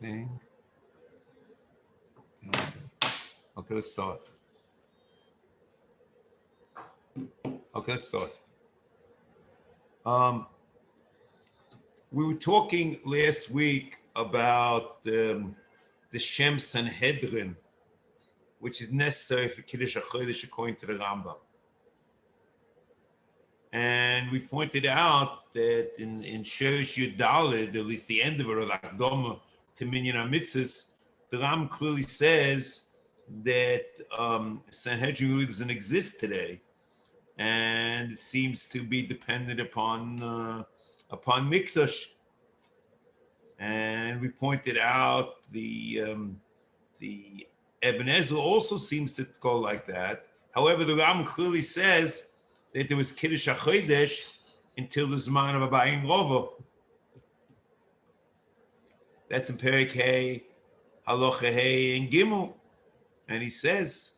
thing. Okay, let's start. We were talking last week about the Shem Sanhedrin, which is necessary for Kiddush HaChodesh according to the Rambam. And we pointed out that in Sheresh Yudalid, at least the end of it, or the Akdoma to Minyan HaMitzvos, the Ram clearly says that Sanhedrin really doesn't exist today, and it seems to be dependent upon Mikdash. And we pointed out the Ibn Ezra also seems to go like that. However, the Ram clearly says that there was Kiddush HaChodesh until the Zman of Abayin Rova. That's in Perek Hey, Halacha Hey, and Gimel. And he says,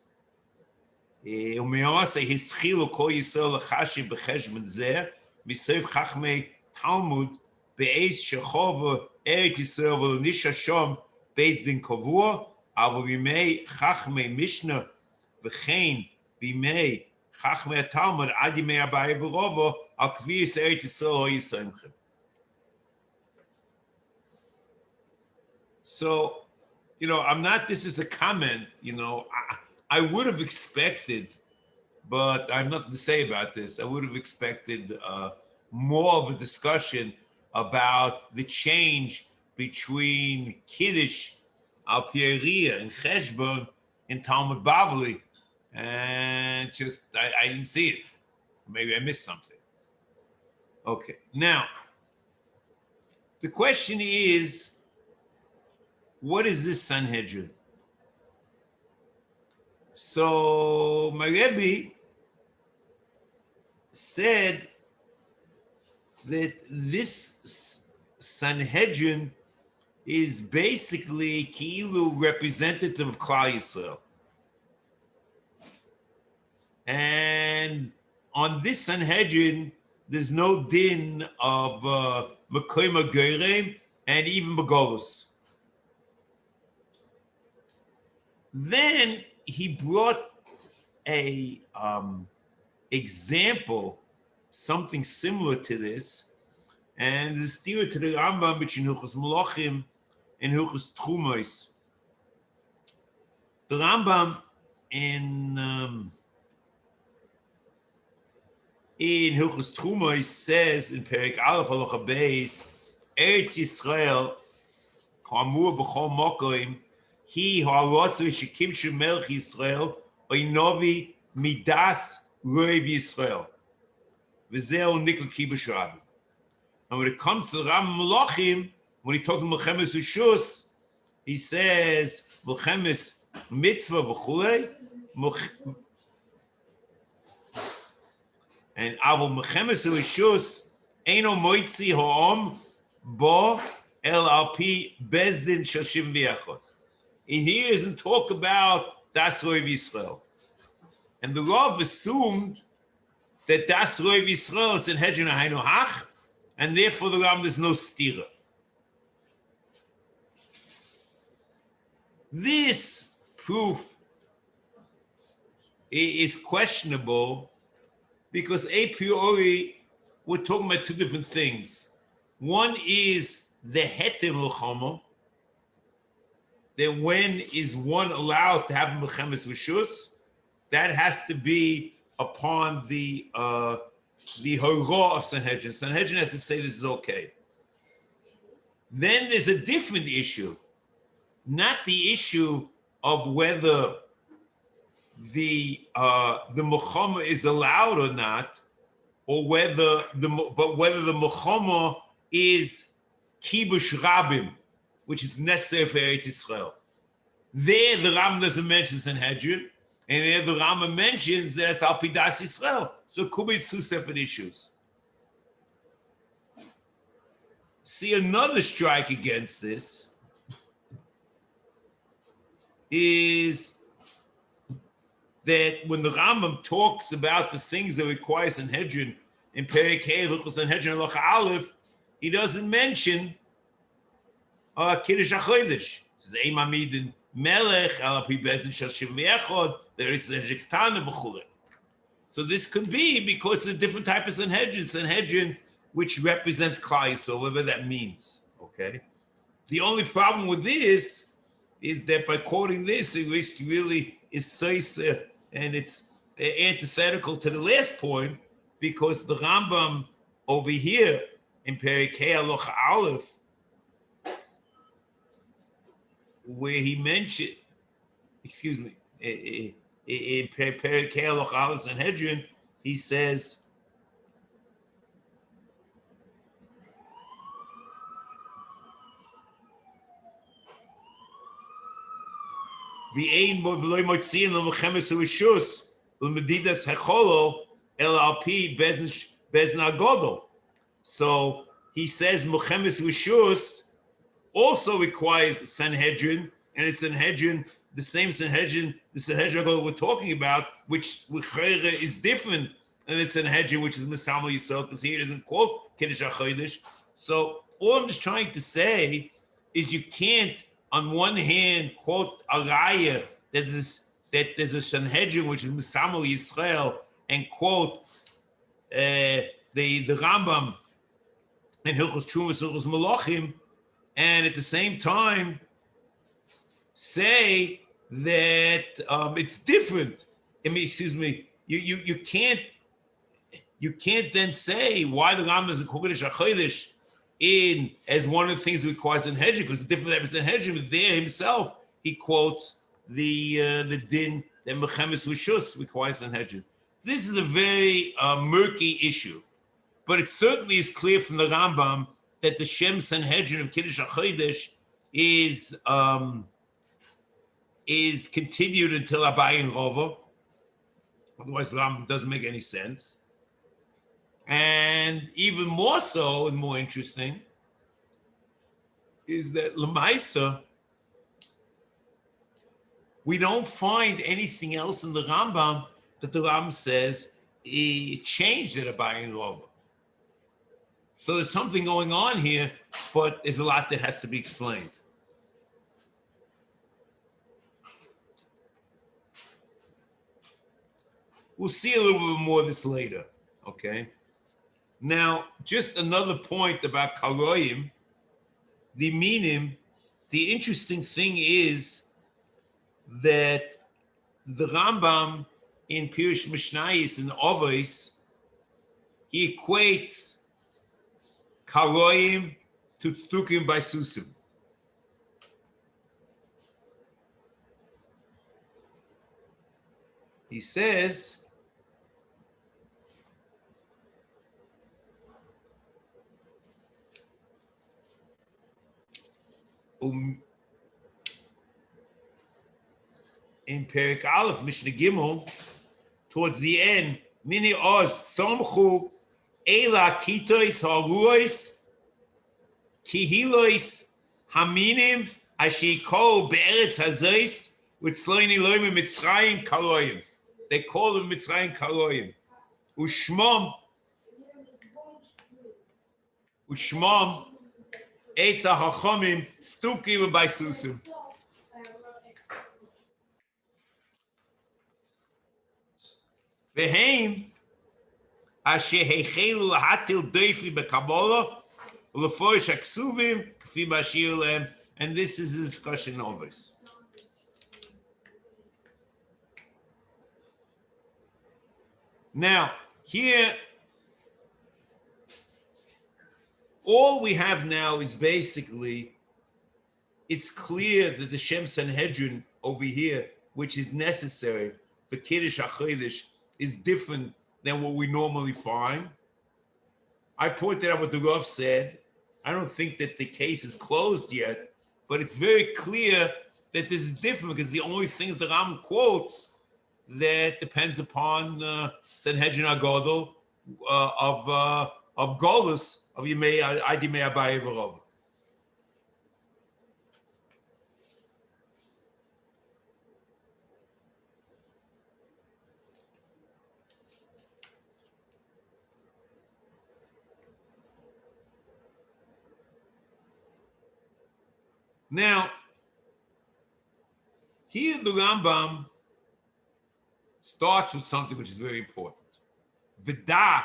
U'me'aseh hischilu kol Yisrael l'chashi b'cheshbon zeh, misev chachmei Talmud, be'ez shechova Eretz Yisrael v'l'nish Hashom, be'ez din kavua, avo b'mei chachmei Mishnah, v'chein b'mei chachmei Talmud, ad yimei Abaye v'Rova, al kviyas Eretz Yisrael ho yisraimchem. So, this is a comment, I would have expected, but I have nothing to say about this. I would have expected more of a discussion about the change between Kiddush, Al Pieria, and Cheshbon in Talmud Bavli. And I didn't see it. Maybe I missed something. Okay, now, the question is, what is this Sanhedrin? So my Rebbe said that this Sanhedrin is basically Ki'ilu representative of Klal Yisrael. And on this Sanhedrin, there's no din of Mekoim HaGeirem and even Begolus. Then he brought a example, something similar to this, and the steer to the Rambam between Hilchos Malachim and Hilchos Trumos. The Rambam in Hilchos Trumos says in Perek Aleph Halacha Beis, Eretz Yisrael Kamur b'chol Mokoim, he ha'arotzu shekimshu melech Yisrael oinovi midas roiv Yisrael v'zeu nikol kibush rabbi. And when it comes to the Ram Malachim, when he talks about Melchemes Rishus, he says Melchemes Mitzvah v'chulei, and Avol Melchemes Rishus eino moitzi ha'om bo el alpi bezdin shashim v'yachot. He doesn't talk about Das Roiv Yisrael. And the Rav assumed that Das Roiv Yisrael is in Hedron Hainu Hach, and therefore the Rav there's no stira. This proof is questionable because a priori we're talking about two different things. One is the Heter L'chama, that when is one allowed to have Melchemes Rishus, that has to be upon the Horah of Sanhedrin. Sanhedrin has to say this is okay. Then there's a different issue, not the issue of whether the Melchama is allowed or not, or whether the Melchama is Kibush Rabim, which is necessary for Eretz Yisrael. There, the Rambam doesn't mention Sanhedrin, and there the Rambam mentions that it's Al Pi Das Yisrael. So it could be two separate issues. See, another strike against this is that when the Rambam talks about the things that require Sanhedrin in Perek Hey, Hilchos Sanhedrin Halacha Aleph, he doesn't mention Kiddush HaChodesh. It says, Ein Mamidin Melech, Al Pi Bezdin Shel Shivim Echad, there is a Jektana B'chule. So this could be because there's different types of Sanhedrin, which represents Klal Yisrael, whatever that means. Okay. The only problem with this is that by quoting this, it really is Sefer, and it's antithetical to the last point, because the Rambam over here in Perikei Halacha Aleph, where he mentioned, in Perikei Halacha Aleph Sanhedrin, he says, V'ein v'loy motziin l'mechemes u'rishus l'medidas hecholo el al pi bezn agodol. So he says mechemes u'rishus also requires Sanhedrin, and it's Sanhedrin, the same Sanhedrin, the Sanhedrin we're talking about, which is different than the Sanhedrin, which is Misamo Yisrael, because here it doesn't quote Kiddush HaChodesh. So all I'm just trying to say is you can't, on one hand, quote a raya that there's a Sanhedrin, which is Misamo Yisrael, and quote the Rambam and Hilchos Trumas, Hilchos Malachim, and at the same time say that it's different. I mean, excuse me, you can't then say why the Rambam is a Kiddush HaChodesh in as one of the things that requires Sanhedrin, because it's different than Sanhedrin. But there himself he quotes the din that Mechemes Rishus requires Sanhedrin. This is a very murky issue, but it certainly is clear from the Rambam that the Shem Sanhedrin of Kiddush HaChodesh is continued until Abaye and Rova. Otherwise, the Rambam doesn't make any sense. And even more so and more interesting is that Lamaisa, we don't find anything else in the Rambam that the Rambam says it changed at Abaye and Rova. So there's something going on here, but there's a lot that has to be explained. We'll see a little bit more of this later, okay? Now, just another point about Karoyim, the Minim. The interesting thing is that the Rambam in Pirush Mishnayos and Avos, he equates Karoyim to Tzdukim by Susim. He says, in Perik Aleph, Mishnah Gimel, towards the end, Mini Oz Somchu Ela Kitois Haruos Kihilois Haminim Ashiko Be'eretz Hazois with Sloini Loim Mitzrayim Kaloyim. They call them Mitzrayim Kaloyim. Ushmom Eitza Hachomim Stukim by Susim. Veheim Asher Heichelu Lahatil Doifli Bekabola Uleforish Aksuvim Kfi Bashir Lem, and this is a discussion over this. Now, here, all we have now is basically, it's clear that the Shem Sanhedrin over here, which is necessary for Kiddush HaChodesh, is different than what we normally find. I pointed out what the Rav said. I don't think that the case is closed yet, but it's very clear that this is different because the only thing that the Ram quotes that depends upon Sanhedrin Agadol of Golus of Yimei Adimei Abaye V'Rov. Now, here the Rambam starts with something which is very important. V'da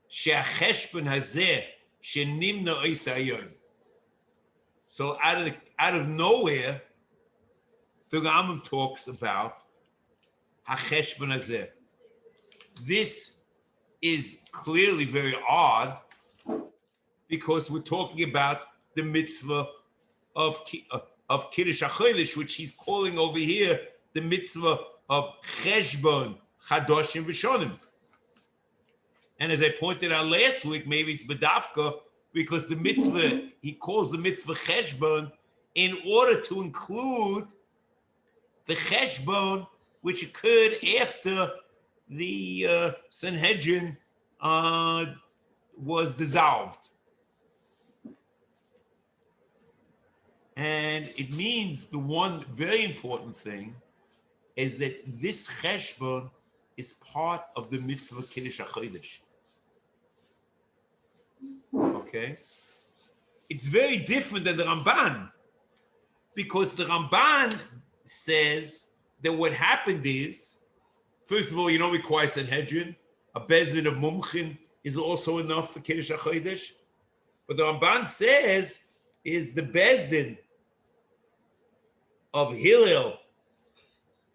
she'acheshbon hazeh she'nimna ois hayom. So out of nowhere, the Rambam talks about hacheshbon hazeh. This is clearly very odd because we're talking about the mitzvah of Kiddush HaChodesh, which he's calling over here the mitzvah of Cheshbon Chadoshim Rishonim. And as I pointed out last week, maybe it's Badafka, because the mitzvah, he calls the mitzvah Cheshbon in order to include the Cheshbon which occurred after the Sanhedrin was dissolved. And it means the one very important thing is that this cheshbon is part of the mitzvah Kiddush HaChodesh. Okay? It's very different than the Ramban, because the Ramban says that what happened is, first of all, you don't require Sanhedrin. A bezdin of mumchin is also enough for Kiddush HaChodesh. But the Ramban says is the bezdin of Hillel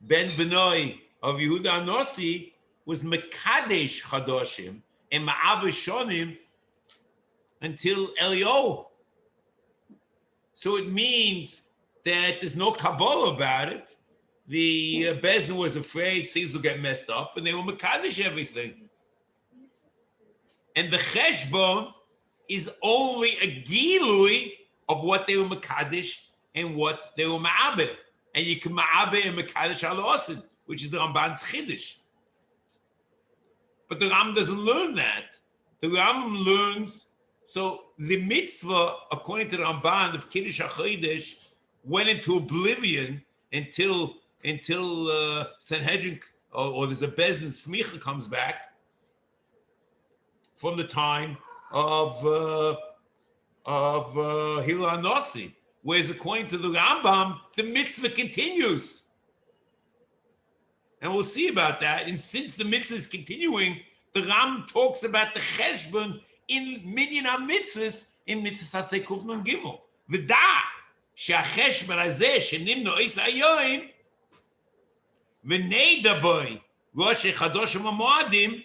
ben Benoi of Yehuda Anossi was Mekadesh Chadoshim and Ma'aber Shonim until Eliyahu. So it means that there's no Kabbalah about it. The Bezdin was afraid things will get messed up, and they were Mekadesh everything. And the Cheshbon is only a Gilui of what they were Mekadesh and what they were Ma'aber. And you can Ma'aber and Mekadesh al-Osid, which is the Ramban's Chiddush. But the Rambam doesn't learn that. The Rambam learns, so the mitzvah, according to the Ramban of Kiddush HaChodesh, went into oblivion until Sanhedrin, or there's a Bezdin Smicha comes back from the time of Hillel Anossi. Whereas according to the Rambam, the mitzvah continues. And we'll see about that. And since the mitzvah is continuing, the Rambam talks about the cheshbon in Minyan HaMitzvos in Mitzvah Aseh Kuf Nun Gimel. V'da she'acheshbon hazeh she'nimnu ois hayoim v'neida boi rosh chadoshim hamoadim,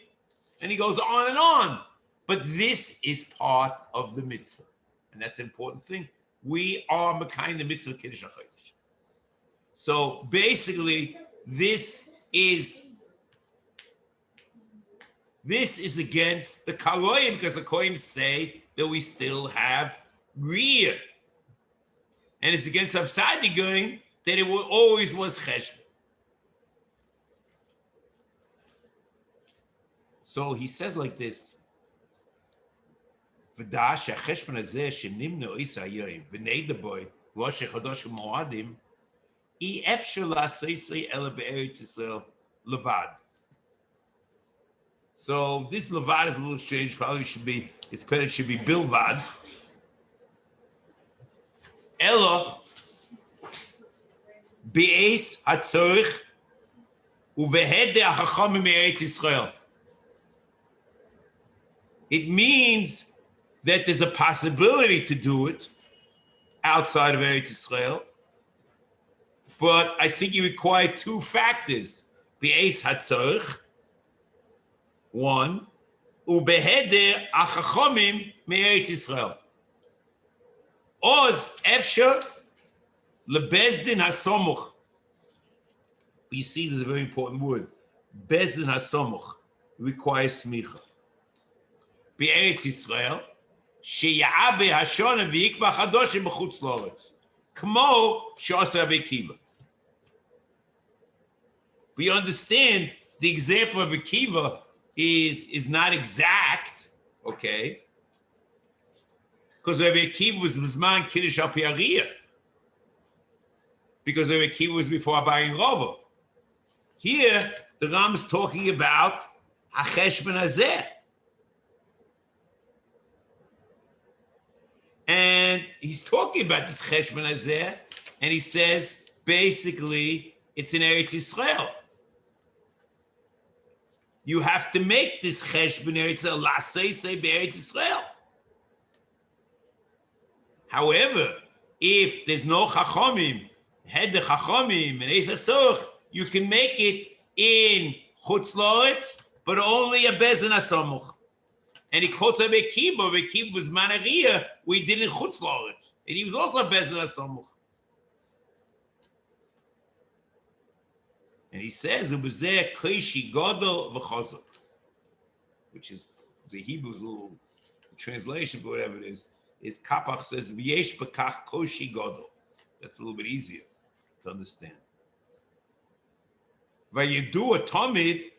and he goes on and on. But this is part of the mitzvah. And that's an important thing. We are Mekayim the mitzvah Kiddush HaChodesh. So basically, this is against the Kaloim, because the Koim say that we still have Riyah. And it's against Sadya going that it always was Cheshbon. So he says like this, ודע שהחשבון הזה שנמנה אויס היום ונדע בו ראש חדש ומועדים, אי אפשר לעשות אלא בארץ ישראל לבד. So this levad is a little strange. Probably should be, it's better, it should be bilvad. Ella be'es hatzorich uvehede hachachamim me'eretz Yisrael. It means that there's a possibility to do it outside of Eretz Yisrael, but I think you require two factors: be'es hatzorich, one, ubeheder achachomim me'eretz Yisrael. Oz efsher lebezdin hasomuch. You see, there's a very important word. Bezdin hasomuch requires smicha. Be'eretz Yisrael, שיעבה השונה ויקבע חדושים בחוץ לארץ, כמו שעשה רבי עקיבא. We understand the example of Akiva is not exact, okay? Because Rabbi Akiva was Zman Kiddush al Pi Ariyah. Because Rabbi Akiva was before Abayin Rova. Here, the Ram is talking about HaCheshbon Hazeh. And he's talking about this cheshbon hazeh, and he says, basically, it's in Eretz Yisrael. You have to make this cheshbon Eretz Yisrael, la'aseh be'Eretz Yisrael. However, if there's no chachamim, head the chachamim, and Eis HaTzoch, you can make it in Chutz La'aretz, but only a bezin hasamuch. And he quotes a Bekiba. Bekiba was Manaria. We did in Chutz La'aretz, and he was also a bezin hasamuch. And he says, "Ubezeh kleishi gadol v'chazak," which is the Hebrew's little translation, but whatever it is Kapach says, "V'yesh b'kach koshi gadol." That's a little bit easier to understand. Vayedu a tamid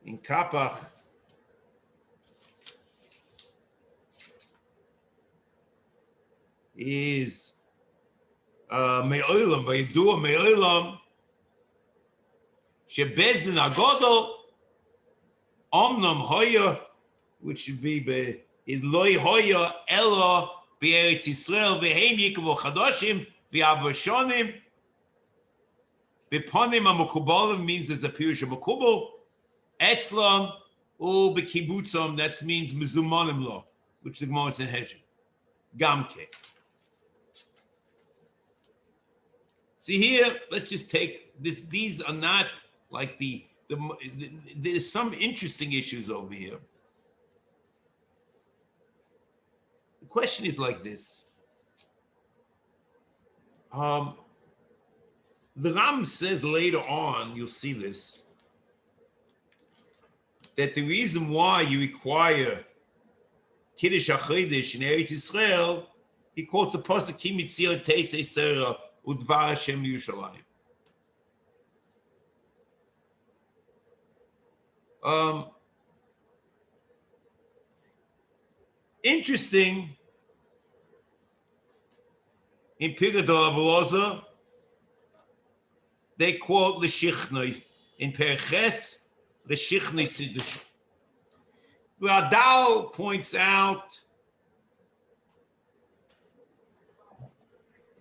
in Kapach is me'olam, vayedu a me'olam shebezdin agadol omnam hoya, which should be is loy hoya ella be'eretz Yisrael ve'heim yikavu chadashim ve'avashonim be'ponim ha'makubalim means there's a pirush ha'makubal etzlam u be'kibutzam, that means mezumanim lo, which the Gemara is in Hedge gamke. See here, let's just take this. These are not like there's some interesting issues over here. The question is like this. The Ram says later on, you'll see this, that the reason why you require Kiddush HaChodesh in Eretz Yisrael, he quotes a pasuk, Ki mitzir teitz Sarah udvar Hashem Yerushalayim. Interesting, in Pirkei Avos, they quote L'Shichnoi. In Perches, L'Shichnoi Siddush. Radal points out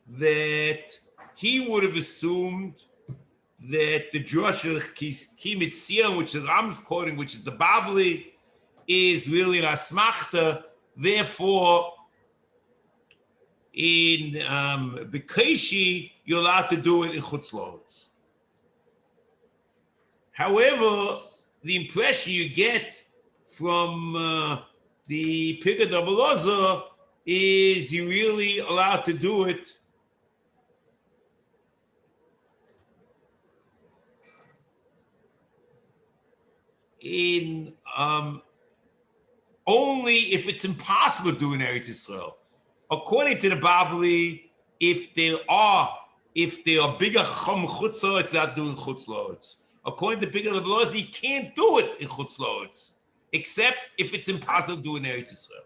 that he would have assumed that the drasha Ki Mitzir, which the Ram's quoting, which is the Bavli, is really an asmachta. Therefore, in Bekeshi, you're allowed to do it in Chutz La'aretz. However, the impression you get from the Pirkei Avos is you're really allowed to do it in only if it's impossible to do in Eretz Yisrael. According to the Bavli, if there are bigger chum Chutz La'aretz, not doing Chutz La'aretz. According to Pirkei Avos, you can't do it in Chutz La'aretz, except if it's impossible to do in Eretz Yisrael.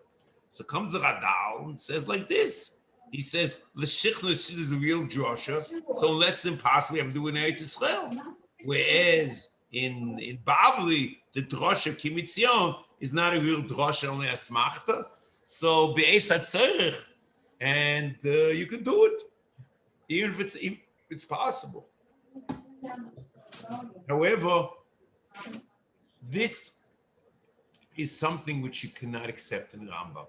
So comes the Radal and says like this. He says, L'Shichnoi is a real drasha, so unless it's impossible, we have to do it in Eretz Yisrael. Whereas in Bavli, the drasha Ki Mitzir is not a real drasha, only a smachta. So be'eis hatzorech, and you can do it, even if it's possible. However, this is something which you cannot accept in the Rambam.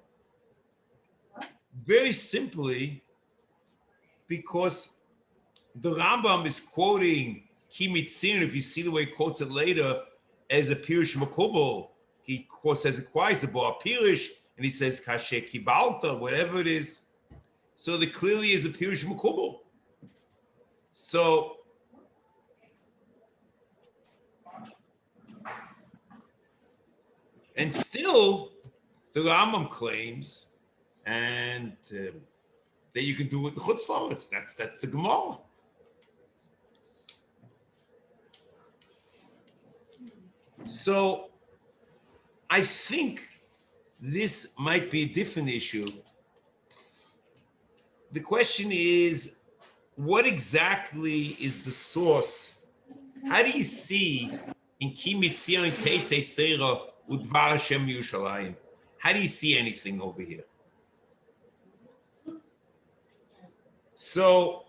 Very simply, because the Rambam is quoting Ki Mitzir, if you see the way he quotes it later, as a Pirush Makubal. He quotes as a Kwaisabah Pirush, and he says Kasher Kibalta, whatever it is. So there clearly is a Pirush Makubal. So and still, the Rambam claims, and that you can do it with the Chutz La'aretz. That's the Gemara. So I think this might be a different issue. The question is, what exactly is the source? How do you see in Ki Mitzir Teitzei Seira Udvar Hashem Yerushalayim How do you see anything over here? So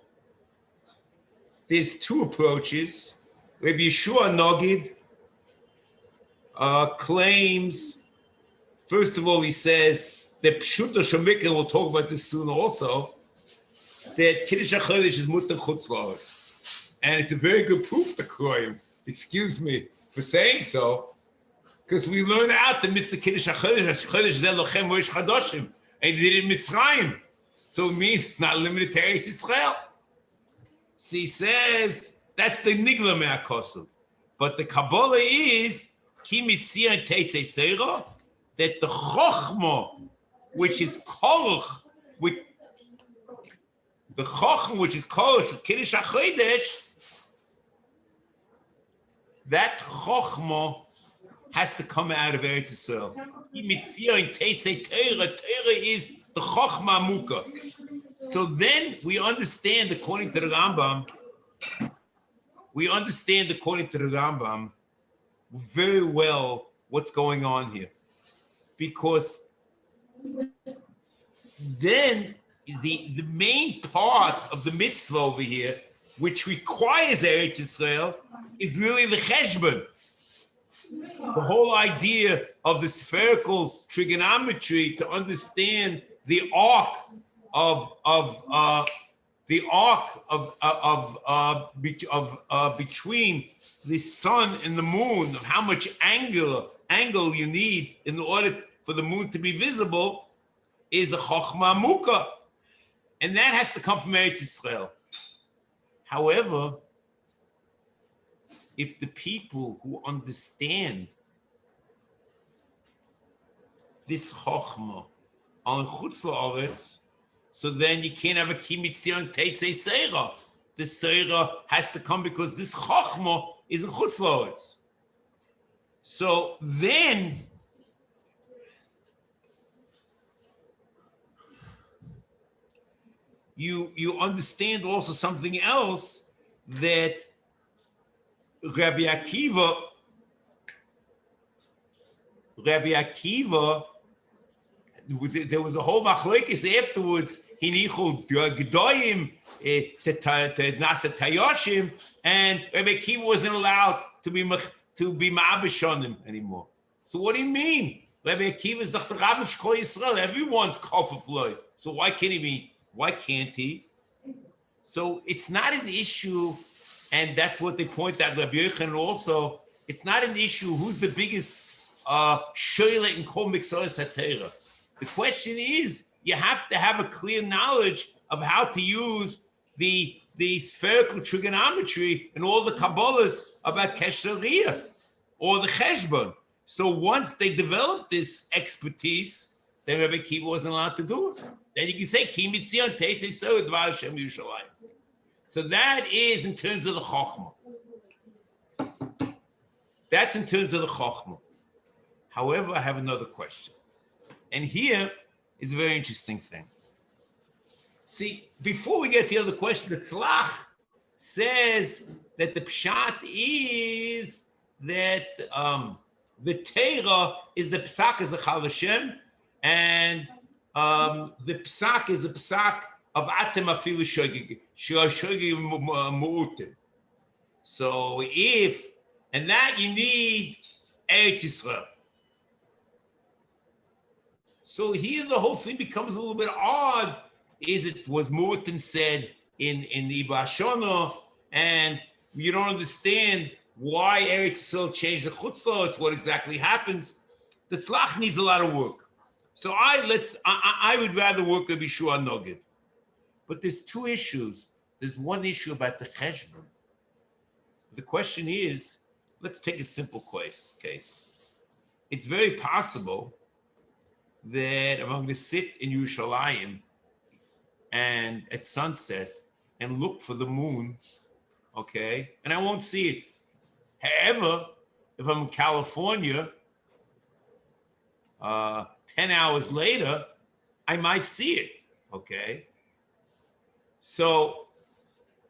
there's two approaches. Rabbi Yeshua Nogid claims, first of all, he says that Pshuta Shemikah, we'll talk about this soon also, that Kiddush HaChodesh is mutter chutz la'aretz. And it's a very good proof to Kroyim, excuse me for saying so, because we learn out the mitzvah Kiddush HaChodesh, Chodesh Zeh Lochem Moish Chadoshim, and he did it in Mitzrayim. So it means not limited to Eretz Yisrael. So he says, that's the Nigla Me'akosov. But the Kabbalah is, Ki Mitzia Teitzei Seira, that the Chochma, which is Koroch, with the Chochma, which is Koroch, Kiddush HaChodesh, that Chochma has to come out of Eretz Yisrael. Ki Mitzia Teitzei Teira, Teira is the Chochma Muka. So then we understand, according to the Rambam, very well what's going on here. Because then the main part of the mitzvah over here, which requires Eretz Yisrael, is really the cheshbon. The whole idea of the spherical trigonometry to understand the arc between the sun and the moon, of how much angle you need in order for the moon to be visible, is a chokhmah muka, and that has to come from Eretz Yisrael. However, if the people who understand this chokhmah are in chutz la'aretz, so then you can't have a ki mitzion teitzei seira. The seira has to come because this chokhmah is in chutz la'aretz. So then you understand also something else, that Rabbi Akiva, there was a whole Machlokes afterwards. Hinichul Gedoyim to Nasa Tayoshim, and Rabbi Akiva wasn't allowed to be Ma'abishonim anymore. So what do you mean? Rabbi Akiva is the Rabbi Shkol Yisrael. Everyone's Kofafloy. So why can't he be? Why can't he? So it's not an issue, and that's what they point out. Rabbi Yochanan also, it's not an issue who's the biggest shoyle in Kol Mitzvos HaTorah. The question is, you have to have a clear knowledge of how to use the spherical trigonometry and all the Kabbalahs about Kesheriyah or the Cheshbon. So once they developed this expertise, then Rabbi Akiva wasn't allowed to do it. Then you can say, Ki mitzion teitzei seira dvar Hashem Yerushalayim. So that is in terms of the Chochmah. That's in terms of the Chochmah. However, I have another question. And here is a very interesting thing. See, before we get to the other question, the Tzlach says that the Pshat is that the Torah is the Psak as a Chal Hashem, and the Psak is a Psak of Atem Afilu Shogeg Mu'utim. So and that you need Eretz Yisrael. So here the whole thing becomes a little bit odd. It was Mu'utim said in the Ibashona, and you don't understand why Eretz Yisrael changed the Chutz La'aretz. It's what exactly happens. The Tzlach needs a lot of work. So I would rather work with Yeshua Nogid. But there's two issues. There's one issue about the Cheshbon. The question is, let's take a simple case. It's very possible that I'm going to sit in Yerushalayim and at sunset and look for the moon, okay? And I won't see it. However, if I'm in California, 10 hours later, I might see it, okay? So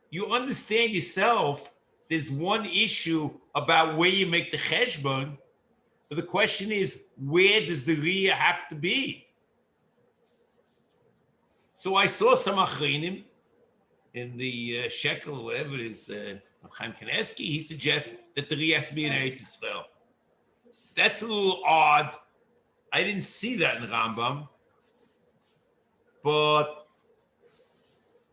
you understand yourself, there's one issue about where you make the cheshbon, But the question is, where does the Riyah have to be? So I saw some Achrinim in the Shekel, whatever it is, Chaim Kanievsky, he suggests that the Riyah has to be in Eretz Yisrael. That's a little odd. I didn't see that in the Rambam. But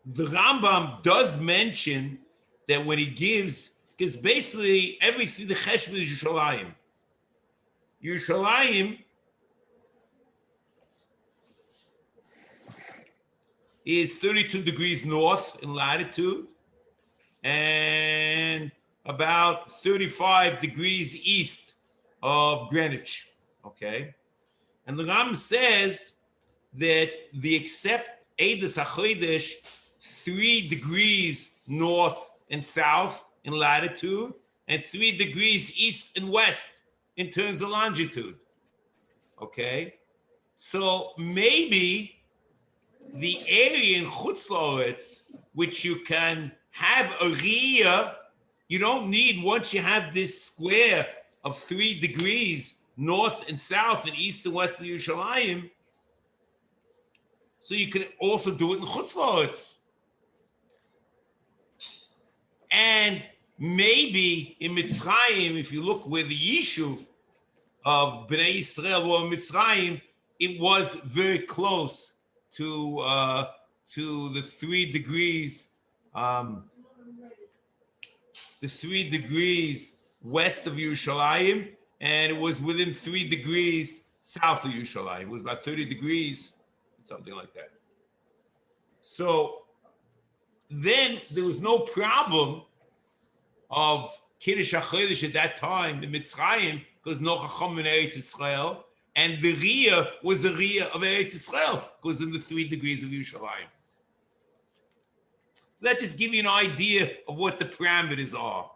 the Rambam does mention that when he gives, because basically everything, the Cheshbon is Yerushalayim. Yerushalayim is 32 degrees north in latitude and about 35 degrees east of Greenwich, okay? And the Rambam says that the except Eidos HaChodesh, 3 degrees north and south in latitude and 3 degrees east and west in terms of longitude, okay? So maybe the area in Chutz La'aretz, which you can have a Riyah, you don't need, once you have this square of 3 degrees north and south and east and west of Yerushalayim, so you can also do it in Chutz La'aretz. And maybe in Mitzrayim, if you look where the Yishuv of Bnei Yisrael were in Mitzrayim, it was very close to the 3 degrees, the 3 degrees west of Yerushalayim, and it was within 3 degrees south of Yerushalayim. It was about 30 degrees, something like that. So then there was no problem of Kiddush HaChodesh at that time in Mitzrayim, because no Chacham in Eretz Yisrael, and the Riyah was a Riyah of Eretz Yisrael, because in the 3 degrees of Yerushalayim. So that just gives you an idea of what the parameters are.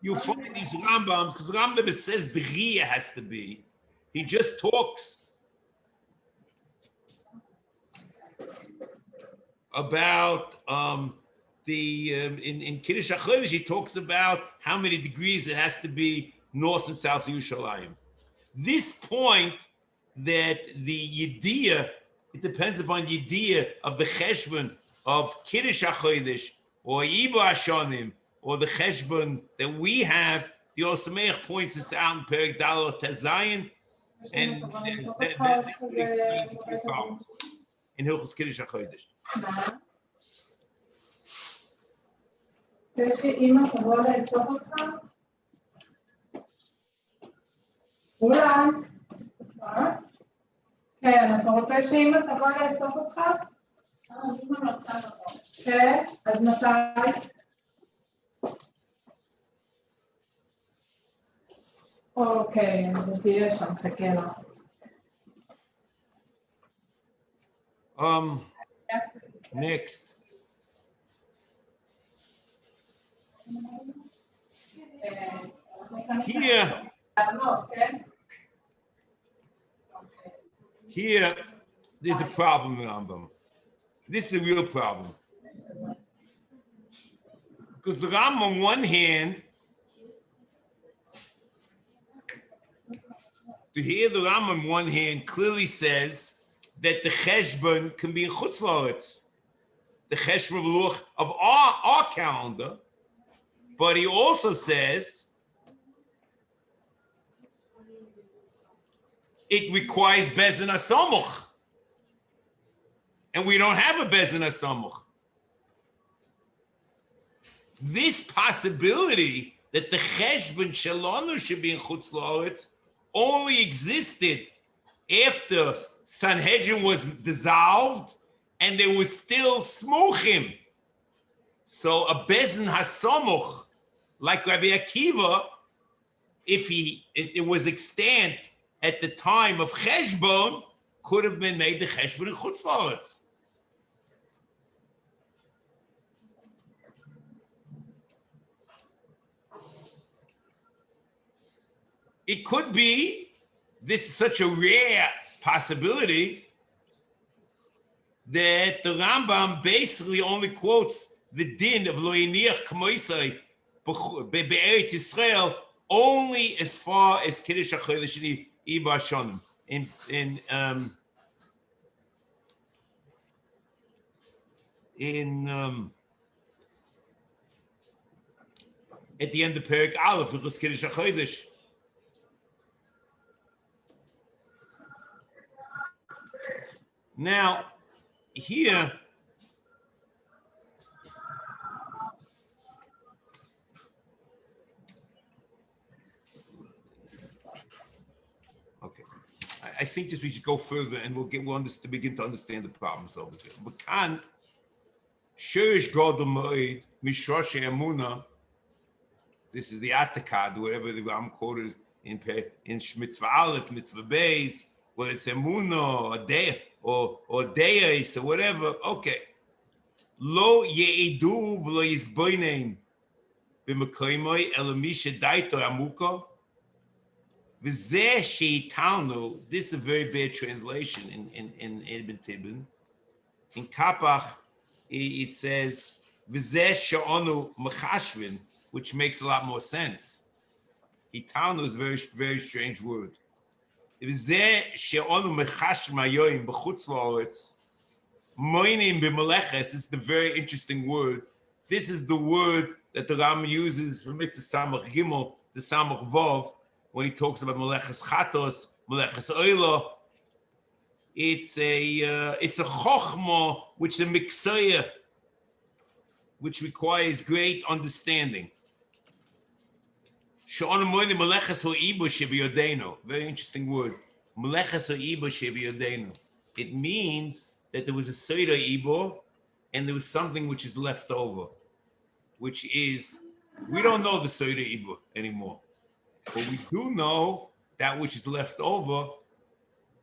You'll find these Rambams, because the Rambam says the Riyah has to be. He just talks about in Kiddush HaChodesh, he talks about how many degrees it has to be north and south of Yerushalayim. This point that the Yediyah, it depends upon the Yediyah of the Cheshbon of Kiddush HaChodesh or Yibu Hashanim, or the Cheshbon that we have, the Osameach points this out in Perek Dalot Tezayin, and that explains the 3 problems in Hilchos Kiddush HaChodesh. שאמא תבוא לאסוף אותך? אולי. כן, אתה רוצה שאמא תבוא לאסוף אותך? אמא רוצה לבוא. כן, אז מתי? אוקיי, אז תהיה שם, חכה לה. Next. Here, there's a problem, Rambam. This is a real problem. Because the Rambam, on one hand, to hear the Rambam on one hand clearly says that the Cheshbon can be in Chutz La'aretz, the Cheshbon of our calendar, but he also says it requires Bezin HaSamuch, and we don't have a Bezin HaSamuch. This possibility that the Cheshbon Shalonu should be in Chutz La'aretz only existed after Sanhedrin was dissolved and there was still Smuchim. So a Bezin HaSamuch, like Rabbi Akiva, if it was extant at the time of Cheshbon, could have been made the Cheshbon in Chutz La'aretz. It could be this is such a rare possibility that the Rambam basically only quotes the din of lo yiniach k'moisai be'eretz Yisrael only as far as Kiddush HaChodesh Iba Shonim. At the end of Perek Aleph, it was Kiddush HaChodesh. Now, here, okay, I think just we should go further and we'll begin to understand the problems over here. But can Shirish Gadol Moed Mishrosh Emuna. This is the Atakad, whatever the Ram quoted in Mitzvah Aleph, Mitzvah Beis, whether it's Emuna or Deis or whatever. Okay. Lo Yeidu v'lo Yizboinein b'mekoymoi elamisha daito amuko v'zeh sheitanu. This is a very bad translation in Ibn Tibbon. In Kapach, it says v'zeh she'onu mechashvin, which makes a lot more sense. Itanu is a very, very strange word. V'zeh she'onu mechashvin ayoyim b'chutz la'oretz moinim b'meleches is the very interesting word. This is the word that the Ram uses from Mitzvah Samach Gimel to Samach Vav when he talks about meleches chatos, meleches oila. It's a chokhmah which the miksaya, which requires great understanding. Very interesting word. It means that there was a Seder Ibor and there was something which is left over, which is, we don't know the Seder Ibor anymore, but we do know that which is left over,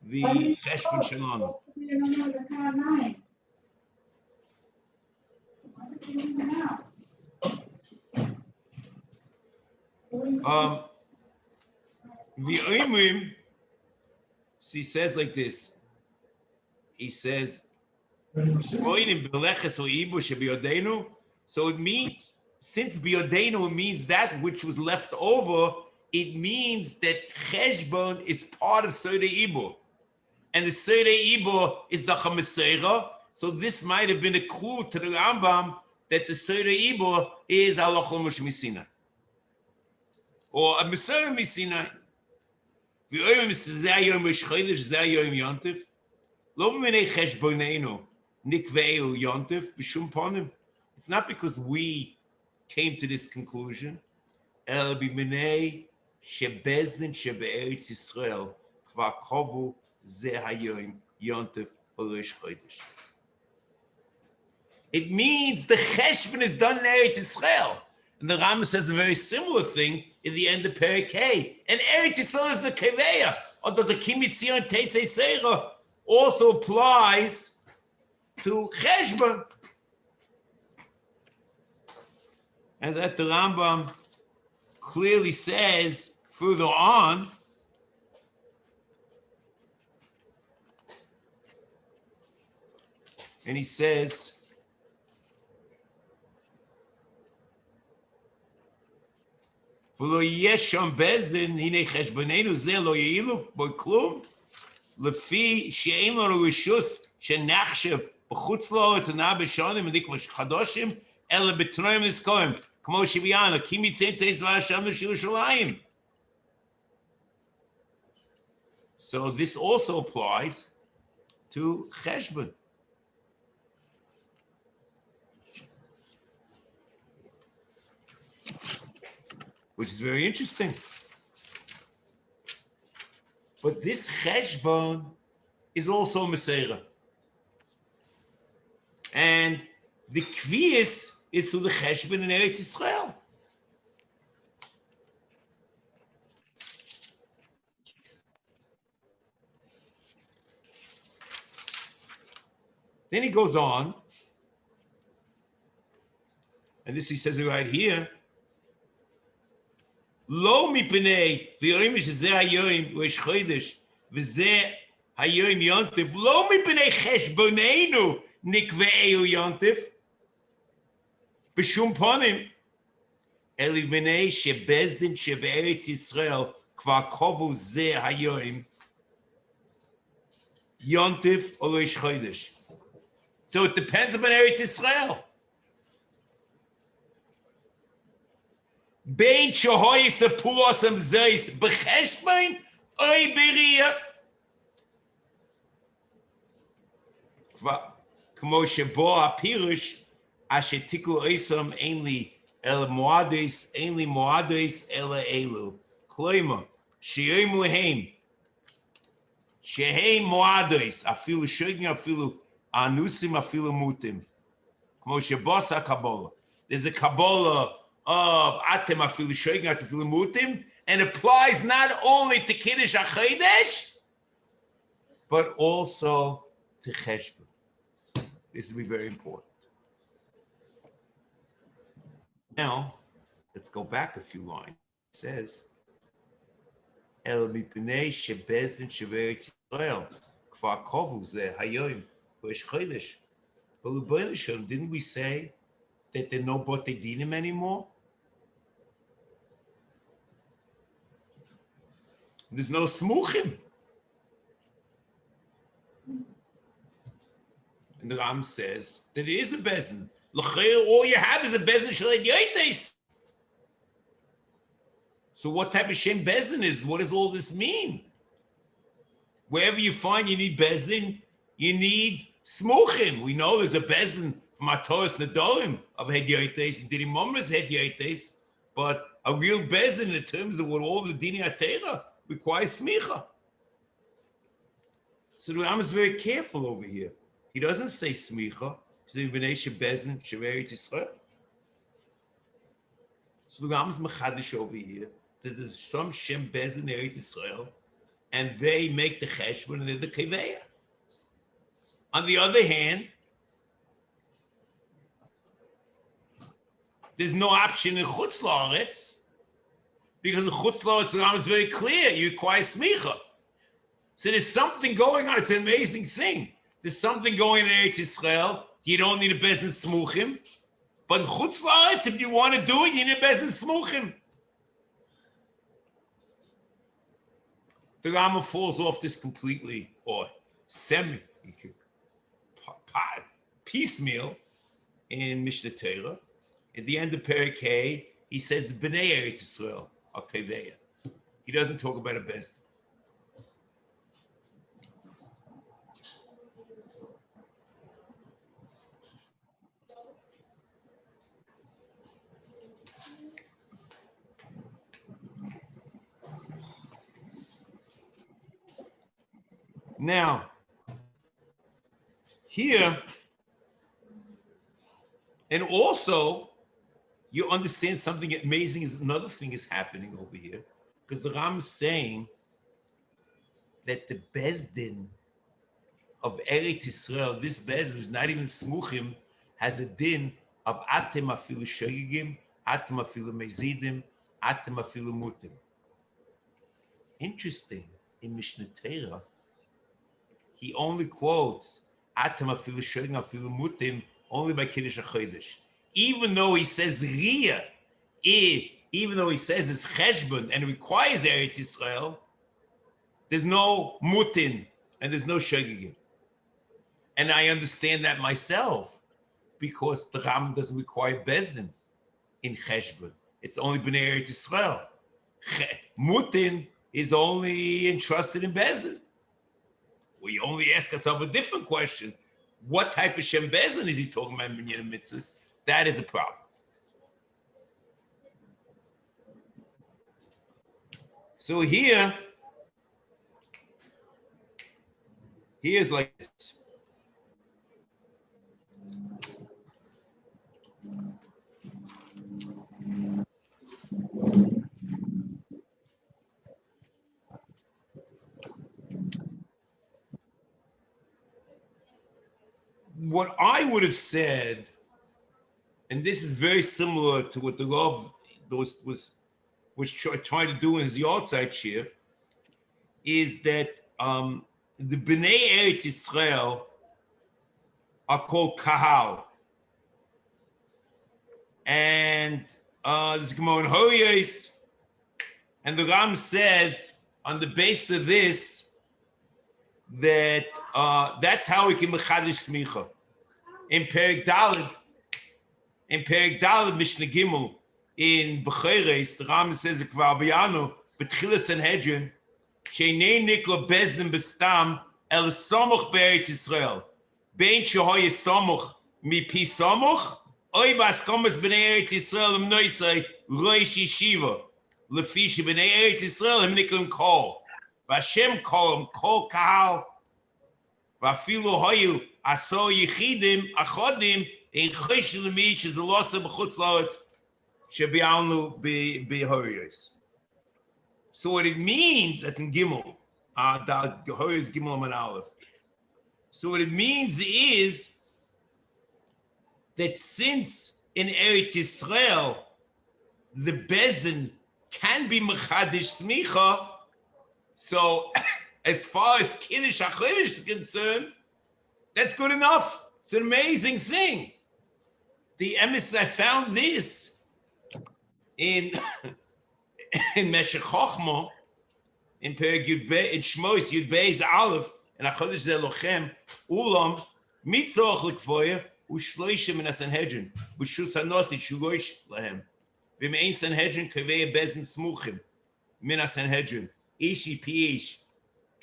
the Cheshbon Shalom. The Oimrim, he says like this. He says, so it means, since Biodenu means that which was left over, it means that Cheshbon is part of Seder Ibor. And the Seder Ibor is the Chameseira. So this might have been a clue to the Rambam that the Seder Ibor is Halacha Moshe Misina. Or a Meseira Misina. V'oyim Zayom Chodesh Zayom Yontif. Lo Minei Cheshboneinu Nikveu Yontif B'Shum Ponim. It's not because we came to this conclusion. El B'Minei Shebezdin Shebe'eretz Yisrael Kvar Kovu Zeh Hayom Yontif Orish Chodesh. It means the Cheshbon is done in Eretz Yisrael. And the Rambam says a very similar thing in the end of Perek Hey. And Eretz Yisrael is the Keveya. Although the Kimitzion Teitzei Seira also applies to Cheshbon. And that the Rambam clearly says further on, and he says, "V'lo yesham bezdin hinei cheshbonenu zeh lo yilu b'klum lefi she'ein lo rishus shenachshev b'chutz la'oretz ana b'shonim v'nikmash chadoshim ela b'tnoim niskoim k'mo shiviyana ki mitzvah tzva Hashem l'Yerushalayim." So this also applies to Cheshbon. Which is very interesting. But this Cheshbon is also Meseira. And the Kviyas is to the Cheshbon in Eretz Yisrael. Then he goes on, and this he says it right here. לא מפני, ויום שזה היום ראש חודש, וזה היום יונטף, לא מפני חשבוננו נקבעו יונטף, בשום פנים, אלא מפני שבזדין שבארץ ישראל כבר קובעו זה היום, יונטף או ראש חודש. So it depends upon Eretz Israel. בין שהויס הפולוסם זייס בחשבון אוי בריאה. כמו שבו הפירוש, אשר תיקו איסם אין לי אלא מועדס אלא אלו. כלומר, שיאמרו שהם מועדס, אפילו שוגן, אפילו אנוסים, אפילו מותים. כמו שבוס הקבולה. There's a Kabbalah of Atem Afilu Shoigin Afilu Mutim, and applies not only to Kiddush HaChodesh, but also to Cheshbon. This will be very important. Now, let's go back a few lines. It says, El mipnei shebezdin sheveretz Yisrael kvar kovu zeh hayoim v'esh chodesh. But didn't we say that there are no Botei Dinim anymore? There's no Smuchim. And the Ram says that there is a Bezdin. All you have is a Bezdin Shalei Yotes. So what type of Shem Bezdin is? What does all this mean? Wherever you find you need Bezdin, you need Smuchim. We know there's a Bezdin from Atoros Nedorim of Hed Yotes and Dini Momras Hed Yotes, but a real Bezdin in terms of what all the Dini Atera requires Smicha. So the Ram is very careful over here. He doesn't say Smicha. He says B'nei Shebezdin Sheveretz Yisrael. So the Ram is Mechadish over here that there's some Shem Bezdin Eretz Yisrael, and they make the Cheshbon and they're the Keveya. On the other hand, there's no option in Chutz La'aretz, because in Chutz La'aretz, the Ram is very clear, you require Smicha. So there's something going on, it's an amazing thing. There's something going on in Eretz Yisrael, you don't need a Bezdin Smuchim, but in Chutz La'aretz, if you want to do it, you need a Bezdin Smuchim. The Rama falls off this completely, or piecemeal in Mishnah Torah. At the end of Perek Hey, he says B'nei Eretz Yisrael are Keveya. He doesn't talk about a Bezdin. Now, here, and also, you understand something amazing is another thing is happening over here, because the Ram is saying that the Bezdin of Eretz Yisrael, this Bezdin is not even Smuchim, has a din of Atem Afilu Shogigim, Atem Afilu Mezidim, Atem Afilu Mutim. Interesting, in Mishnah Torah, he only quotes Atem Afilu Shogigim Afilu Mutim only by Kiddush HaChodesh. Even though he says Riyah, even though he says it's Cheshbon and requires Eretz Yisrael, there's no Mutin and there's no Shogigim. And I understand that myself because the Ram doesn't require Bezdin in Cheshbon. It's only B'nei Eretz Yisrael. Mutin is only entrusted in Bezdin. We only ask ourselves a different question. What type of Shem Bezdin is he talking about in Minyan Mitzvahs? That is a problem. So here's like this. What I would have said, and this is very similar to what the Rav was was trying to do in his outside Shiur, is that the Bnei Eretz Yisrael are called Kahal. And this Gaon Hoyos, and the Ram says on the basis of this that that's how we can mechadish smicha. In Perek Daled, Mishnah Gimel, in Becheres, the Ram says Kvar B'Yanu, B'Tchilas Sanhedrin, Sheinei Nikla Bezdin B'Stam El Samuch B'Eretz Yisrael, Bein Shehoy Samuch Mipi Samuch, Oy Baskomas B'nei Eretz Yisrael M'Noisei Roish Yeshiva, Lefish B'nei Eretz Yisrael M'Niklim Kol, V'Hashem Kol Kol Kahal, V'Afilu Hoyu Aso Yechidim Achodim in Chosh L'Mish is a loss of B'Chutz La'aretz Shebi'alnu B'Hoyos. So what it means, that's in Gimel, the Hoyos Gimel Man Aleph. So what it means is that since in Eretz Yisrael the Bezdin can be Mechadish Smicha, so as far as Kiddush HaChodesh is concerned, that's good enough. It's an amazing thing. The emes, I found this in Meshech Chochma, in Perek Yud Beis, in Shmos Yud Beis Aleph, and HaChodesh Zelochem, Ulam, Mitzvah L'Kvoya, Ushloisha Min HaSanhedrin, Ushus HaNosi Shuloish Lahem. V'me'ein Sanhedrin Kavei Bezdin Smuchim, Min HaSanhedrin, Ishi Pi-ish,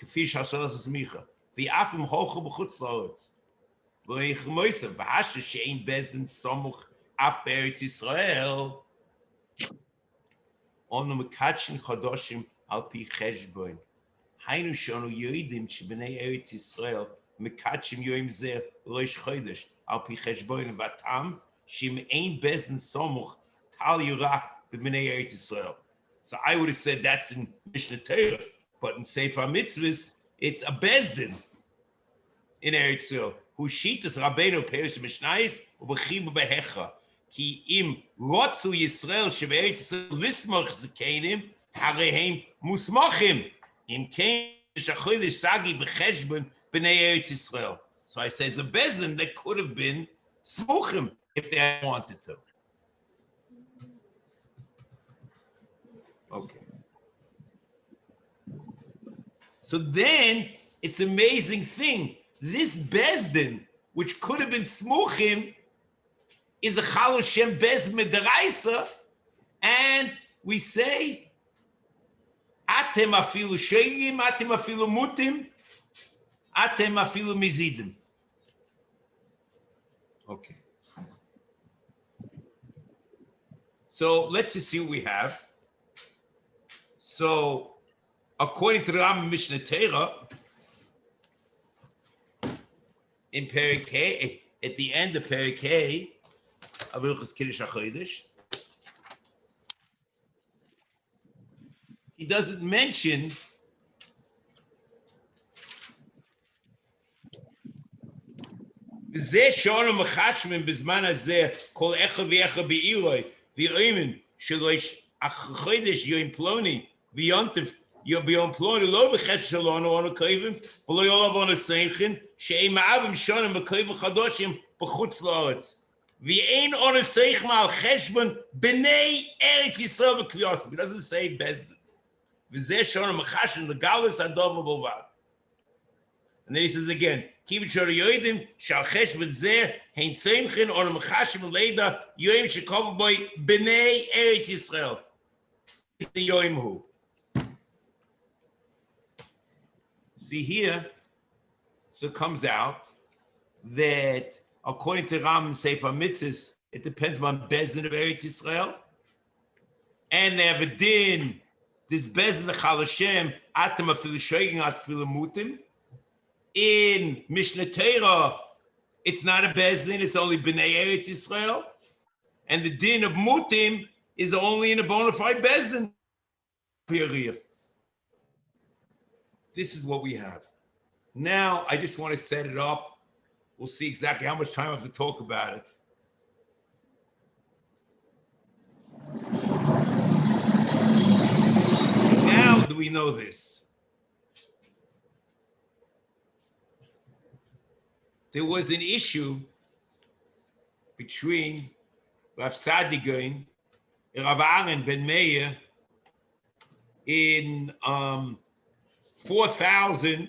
Kafish HaShalas Smicha, V'afim Hocha B'chutz La'aretz. V'eichmoisa, V'hasha She'ein Bezdin Samuch Af Be'eretz Yisrael, Onu Mekatchin Chodoshim Al Pi Cheshboin. Hainu Shonu Yoidim Shebnei Eretz Yisrael Mekatchim Yoim Zeh Rosh Chodesh Al Pi Cheshboin Vatam Shim Ein Bezdin Samuch Tal Yurach B'Bnei Eretz Yisrael. So I would have said that's in Mishnah Torah, but in Sefer Mitzvas it's a Bezdin in Eretz Yisrael. Who shitas Rabbeinu Perish Mishnayis u'Bechiba Behecha Ki Im Rotzu Yisrael Shebe'eretz Yisrael Lismach Zekenim Harehem Musmachim Im Kein Shachodesh Sagi B'Cheshbon B'nei Eretz Yisrael. So I say it's a Bezdin that could have been Smuchim if they wanted to. Okay. So then it's an amazing thing. This Bezdin, which could have been Smuchim, is a Chal Hashem Bezdin Medaraisa, and we say, Atem afilu sheigim, atem afilu mutim, atem afilu mizidim. Okay. So let's just see what we have. So, according to the Rambam Mishnah Torah, in Perek K, at the end of Perek K, Avilchas Kiddush HaChodesh, he doesn't mention וזה שאנו מחשבים בזמן הזה כל אחד ואחד בעירוי ואוימן שלא יש החודש יום פלוני ויונטף ביום פלוני לא בחש שלנו אנו קייבים ולא יאלב אנו סייכן שאין מאבים שונים בקייבים חדושים בחוץ לארץ ואין אנו סייך מעל חשבון בני ארץ ישראל וקביעוס. He doesn't say Bezdin. וזה שאנו מחשבים לגלס הדובר בלבד. And then he says again, Kibit Shor Yoidim Shal Cheshbon Zeh Hein Seimchen or Mechashim Leida Yoim Shekov Boy Bnei Eretz Yisrael. It's the Yoim Hu. See here, so it comes out that according to Ram and Sefer Mitzvos, it depends on Bezdin of Eretz Yisrael, and they have a din. This Bezdin is a Chal Hashem Atem Afilu Shoigin Afilu Mutim. In Mishnah Torah, it's not a Bezdin, it's only Bnei Eretz Yisrael. And the din of Mutim is only in a bona fide Bezdin. This is what we have. Now, I just want to set it up. We'll see exactly how much time I have to talk about it. know this. There was an issue between Rav Sadya Gaon and Rav Aaron ben Meir in 4000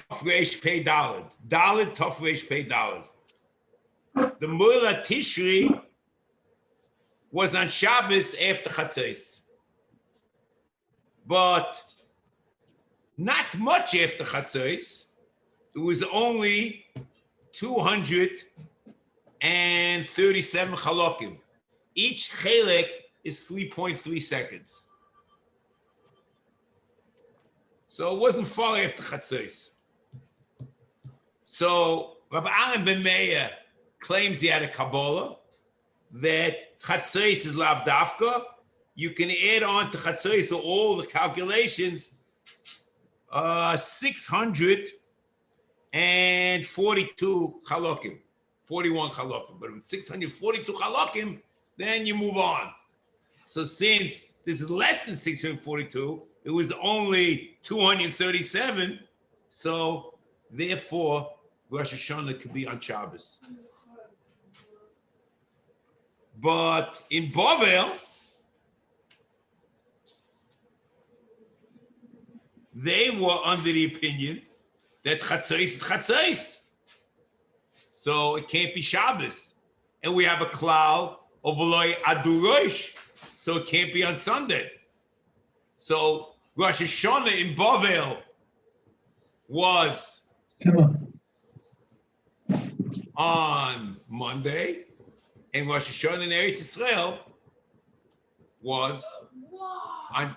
Tafresh Pei Daled. Daled Tafresh Pei Daled. The Mullah Tishri was on Shabbos after Chatzos, but not much after Chatzos. It was only 237 chalokim. Each chelek is 3.3 seconds. So it wasn't far after Chatzos. So Rabbi Aaron ben Meir claims he had a Kabbalah that Chatzos is lav dafka. You can add on to Chatzos all the calculations 642 chalokim, 41 chalokim. But with 642 chalokim, then you move on. So since this is less than 642, it was only 237. So therefore, Rosh Hashanah could be on Shabbos. But in Bavel, they were under the opinion that Chatzos is Chatzos. So it can't be Shabbos. And we have a klal of Eloi Adu Rosh. So it can't be on Sunday. So Rosh Hashanah in Bavel was on Monday, and Rosh Hashanah in Eretz Yisrael was on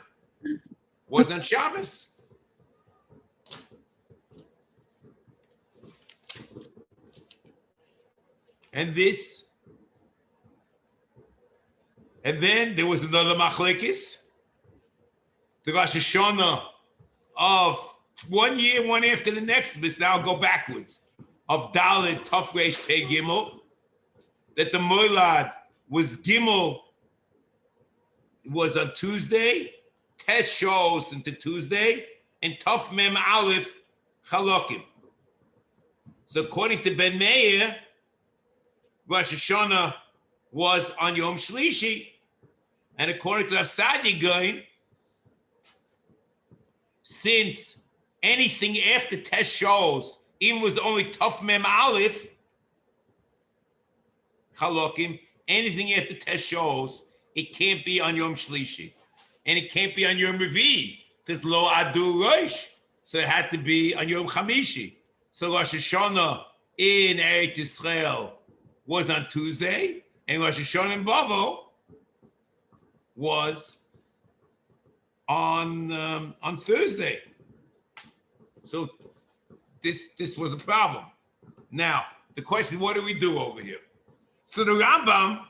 Shabbos. And then there was another Machlokes. The Rosh Hashanah of 1 year, one after the next, but now go backwards, of Dalet Tafresh Pei Gimel, that the Moilad was Gimel, was on Tuesday, Tes shows into Tuesday, and Taf Mem Aleph Chalokim. So according to Ben Meir, Rosh Hashanah was on Yom Shlishi, and according to Sadya Gaon, since anything after Tes shows, even was only Taf Mem Aleph Chalokim, anything after Tes shows, it can't be on Yom Shlishi, and it can't be on Yom Revi, because Lo Adu Rosh, so it had to be on Yom Chamishi. So Rosh Hashanah in Eretz Yisrael was on Tuesday, and Rosh Hashanah in Bavel was on Thursday. So this was a problem. Now the question: what do we do over here? So the Rambam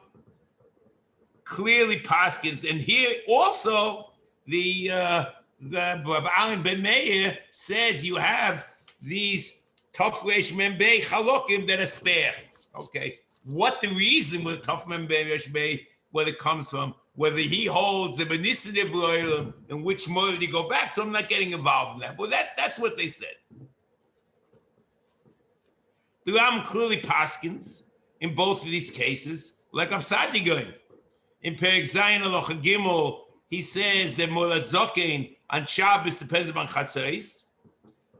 clearly paskins, and here also the Aaron ben Meir says you have these Tafresh Membei Chalokim that are spare. Okay, what the reason with Taf Membei Reshbei, where it comes from, whether he holds the Benisidiv Royal, in which mode you go back to, I'm not getting involved in that. Well, that's what they said. The Ram clearly paskins in both of these cases, like I'm Sadya Gaon. In Perek Zayin Alocha Gimel, he says that Molad Zokein on Shabbos depends upon Chatzos,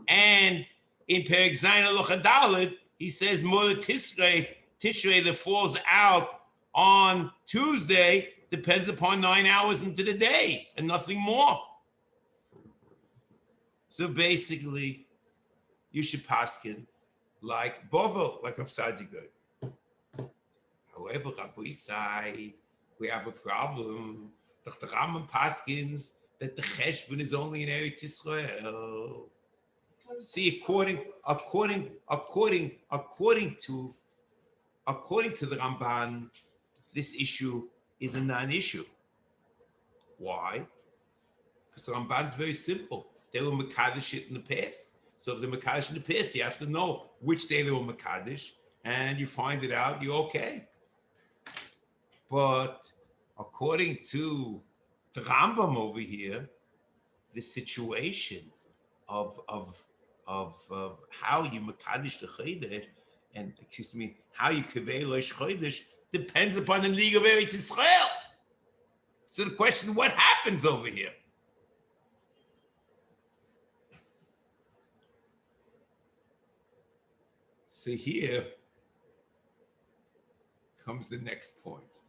and in Perek Zayin Alocha Daled, he says Molad Tishrei that falls out on Tuesday depends upon 9 hours into the day and nothing more. So basically, you should paskin like Bovo, like Sadya Gaon. However, Rabbi Isai, we have a problem. The Rambam paskins that the cheshbon is only in Eretz Yisrael. See, according to the Ramban, this issue is a non-issue. Why? Because the Ramban's very simple. They were Mekadesh it in the past. So if they're Mekadesh in the past, you have to know which day they were Mekadesh, and you find it out, you're okay. But according to The Rambam over here, the situation of how you Makadish the Chodesh, and how you Kaveh Rosh Chodesh depends upon the League of Eretz Yisrael. So the question, what happens over here? So here comes the next point.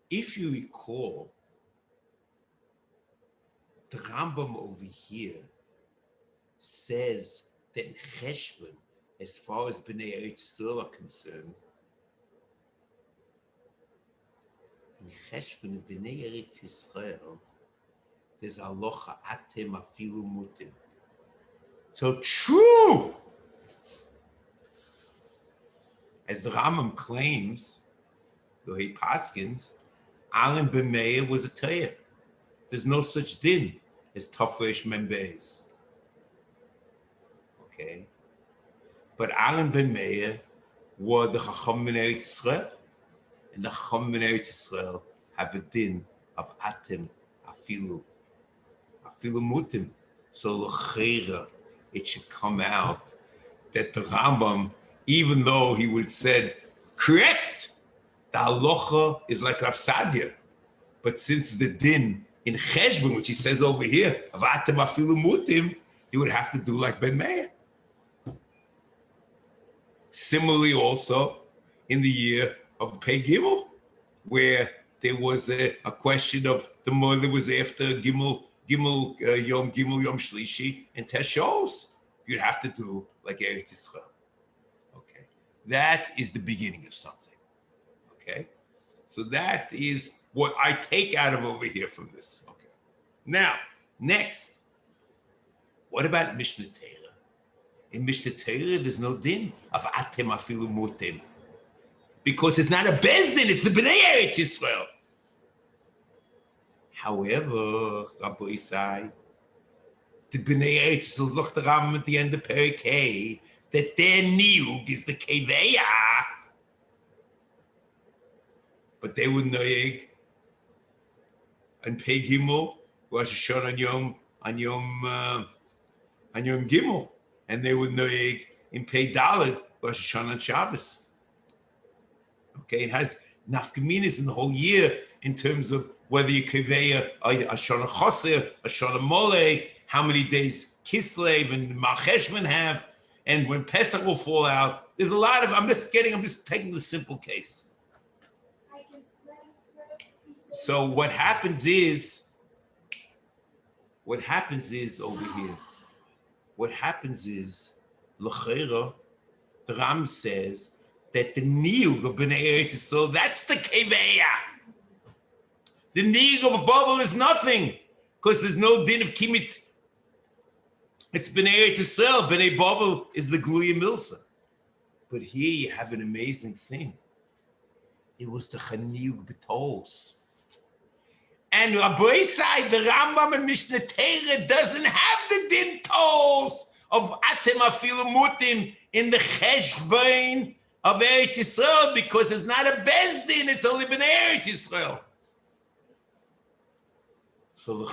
If you recall, the Rambam over here says that in Cheshbon, as far as Bnei Eretz Yisrael are concerned, in Cheshbon of Bnei Eretz Yisrael, there's alocha atem afilu mutim. So true, as the Rambam claims, though he paskins, Alan ben Meir was a Torah. There's no such din as Tafresh Membeis. Okay? But Alan ben Meir were the Chacham in Eretz Yisrael, and the Chacham in Eretz Yisrael have a din of Atem Afilu Mutim. So l'cheira, it should come out that the Rambam, even though he would have said, correct, the halacha is like Rav Sadya, but since the din in Cheshbon, which he says over here, of Atem Afilu Mutim, he would have to do like Ben Meir. Similarly, also in the year of Pei Gimel, where there was a question of the mother was after Yom Shlishi, and Teshos, you'd have to do like Eretz Yisrael. Okay, that is the beginning of something. Okay, so that is what I take out of over here from this. Okay, now next, what about Mishnah Torah? In Mishnah Torah, there's no din of Atem Afilu Mutim, because it's not a bezdin, it's the Bnei Eretz Yisrael. However, Rabbi Isai, the Bnei Eretz Yisrael sagt the Rambam at the end of Perek Hey that their niug is the keveya, but they would noyeg and Pei Gimel, Rosh Hashanah on Yom Gimel, and they would noyeg in Pei Daled, Rosh Hashanah and Shabbos. Okay, it has nafkaminas in the whole year in terms of whether you keveya Ashana Choser, Ashana Mole, how many days Kislev and Macheshvan have, and when Pesach will fall out. There's a lot of, I'm just taking the simple case. So what happens is over here, L'cheira, the Ram says that the niug of Bnei Eretz Yisrael, that's the keveya. The niug of a bubble is nothing, because there's no din of kimitz. It's Bnei Eretz Yisrael. Bnei bubble is the gluya milsa. But here you have an amazing thing. It was the chaniug betos. And Rabbi side, the Rambam and Mishnah Torah doesn't have the din tos of Atem Afilu Mutim in the Cheshbon of Eretz Yisrael, because it's not a bezdin, it's only been Eretz Yisrael. So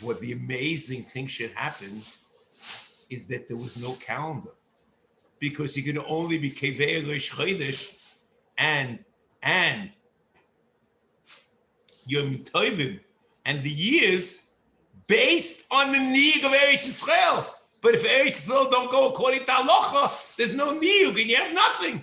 what the amazing thing should happen is that there was no calendar, because you can only be Kevei Rosh Chodesh and Yom Tovim and the years based on the niug of Eretz Yisrael. But if Eretz Yisrael don't go according to halacha, there's no niug and you have nothing.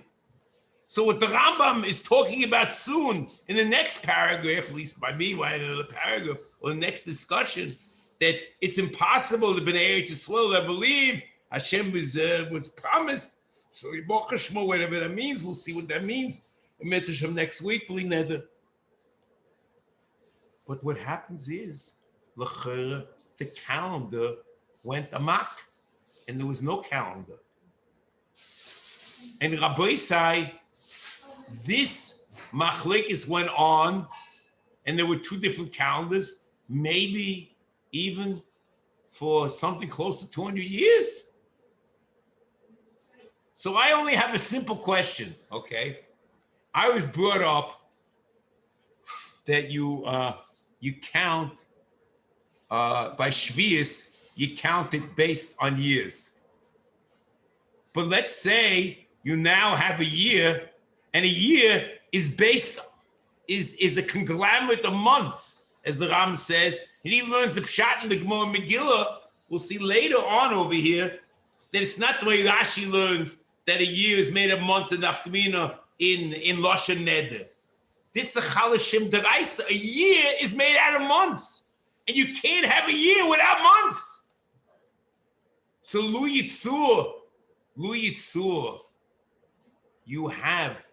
So what the Rambam is talking about soon in the next paragraph, at least by me, right in another paragraph, or the next discussion, that it's impossible to Bnei Eretz Yisrael to believe Hashem was promised. So whatever that means, we'll see what that means in Mitzvah next week, believe nether. But what happens is, the calendar went amok, and there was no calendar. And Rabbi Isai, this Machlokes went on, and there were two different calendars, maybe even for something close to 200 years. So I only have a simple question, okay? I was brought up that you count by Shvius, you count it based on years. But let's say you now have a year, and a year is a conglomerate of months, as the Ram says, and he learns the Pshat in the Gemara Megillah. We'll see later on over here that it's not the way Rashi learns that a year is made of months and Nafkamina in Lashon Neder. This is a Chalashim Deraisa. A year is made out of months, and you can't have a year without months. So Lu Yitzur, you have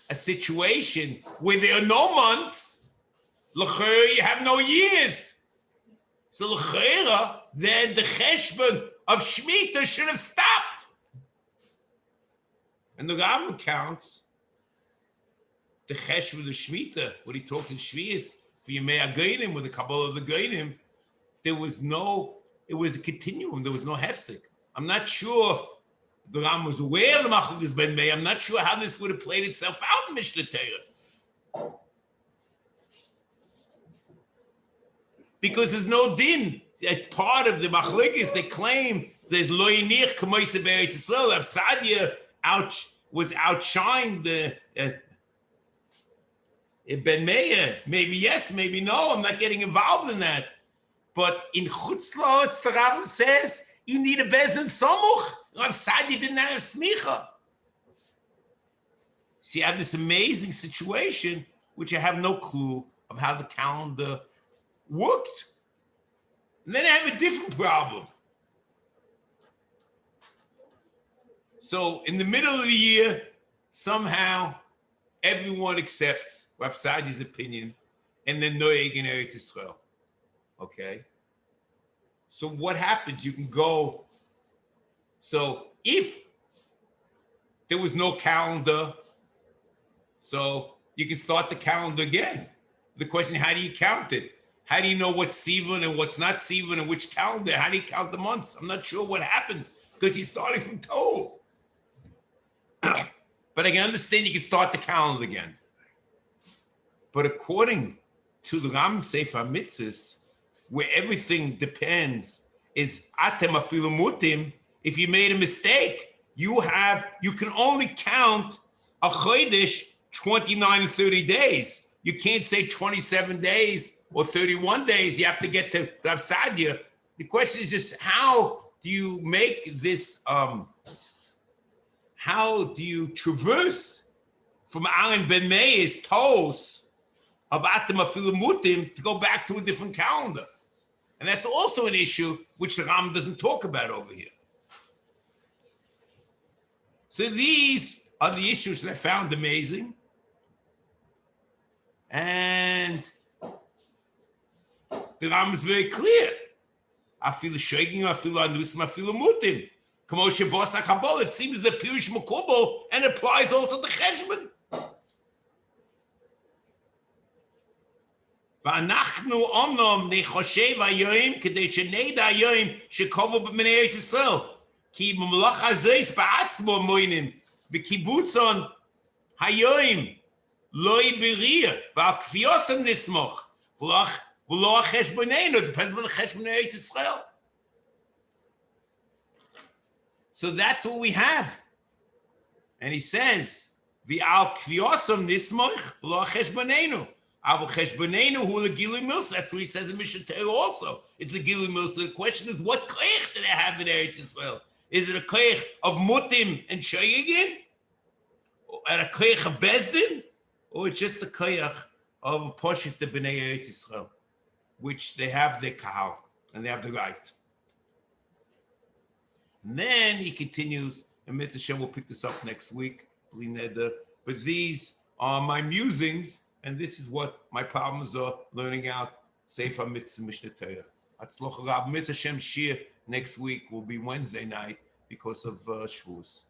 a situation where there are no months, l'chera, you have no years. So l'chera, then the cheshbon of Shemitah should have stopped. And the Rambam counts the cheshbon of Shemitah, what he talks in Shvius, for Yemei HaGainim, with the Kabbalah of the Gainim, it was a continuum, there was no hefsek. I'm not sure the Ram was aware of the Machlokes ben Meir. I'm not sure how this would have played itself out in Mishnah Torah. Because there's no din. As part of the Machlokes, they claim there's lo yinich k'moise be'eretz Yisrael. Sadya would outshine the ben Meir. Maybe yes, maybe no. I'm not getting involved in that. But in Chutz La'aretz, the Ram says, you need a Bezdin Samuch. Rav Sadya didn't have smicha. See, you have this amazing situation, which I have no clue of how the calendar worked. And then I have a different problem. So in the middle of the year, somehow everyone accepts Rav Sadya's opinion, and then Noeg in Eretz Yisrael. Okay? So what happens? You can go. So if there was no calendar, so you can start the calendar again. The question, how do you count it? How do you know what's Sivan and what's not Sivan and which calendar? How do you count the months? I'm not sure what happens because you're starting from Tohu. But I can understand you can start the calendar again. But according to the Ram Sefer Mitzvas, where everything depends, is atem afilu mutim. If you made a mistake, you can only count a chodesh 29 and 30 days. You can't say 27 days or 31 days. You have to get to Rav Sadya. The question is just how do you make this? How do you traverse from Aaron ben Meir's toes of atem afilu mutim to go back to a different calendar? And that's also an issue which the Ram doesn't talk about over here. So these are the issues that I found amazing. And the Ram is very clear. Afilu shoigim, afilu anusim, afilu mutim. Kamo shebos HaKabbalah, it seems the Pirush Mekubal and applies also to Cheshbon. ואנחנו אומנם נחושב היום כדי שנדע היום שקובו בבני ארץ ישראל, כי במלאך הזה בעצמו מוינים, וקיבוצון היום לא יבריא, ועל כפיוסם נסמוך, ולא החשבוננו, depends on the חשבון ארץ ישראל. So that's what we have. And he says, ועל כפיוסם נסמוך, ולא החשבוננו. That's what he says in Mishnah Torah also. It's a Gilui Milsa. The question is, what koich do they have in Eretz Yisrael? Is it a koich of Mutim and Shoyigin? And a koich of Bezdin? Or it's just a koich of a Poshet to B'nai Eretz Yisrael, which they have their kahal, and they have the right. And then he continues, and Mitzvah Shem will pick this up next week, but these are my musings. And this is what my problems are learning out. Sefer Mitzvah Mishnah Torah. Atzloch Rab Mitzvah Shem Shiur next week will be Wednesday night because of Shavuos.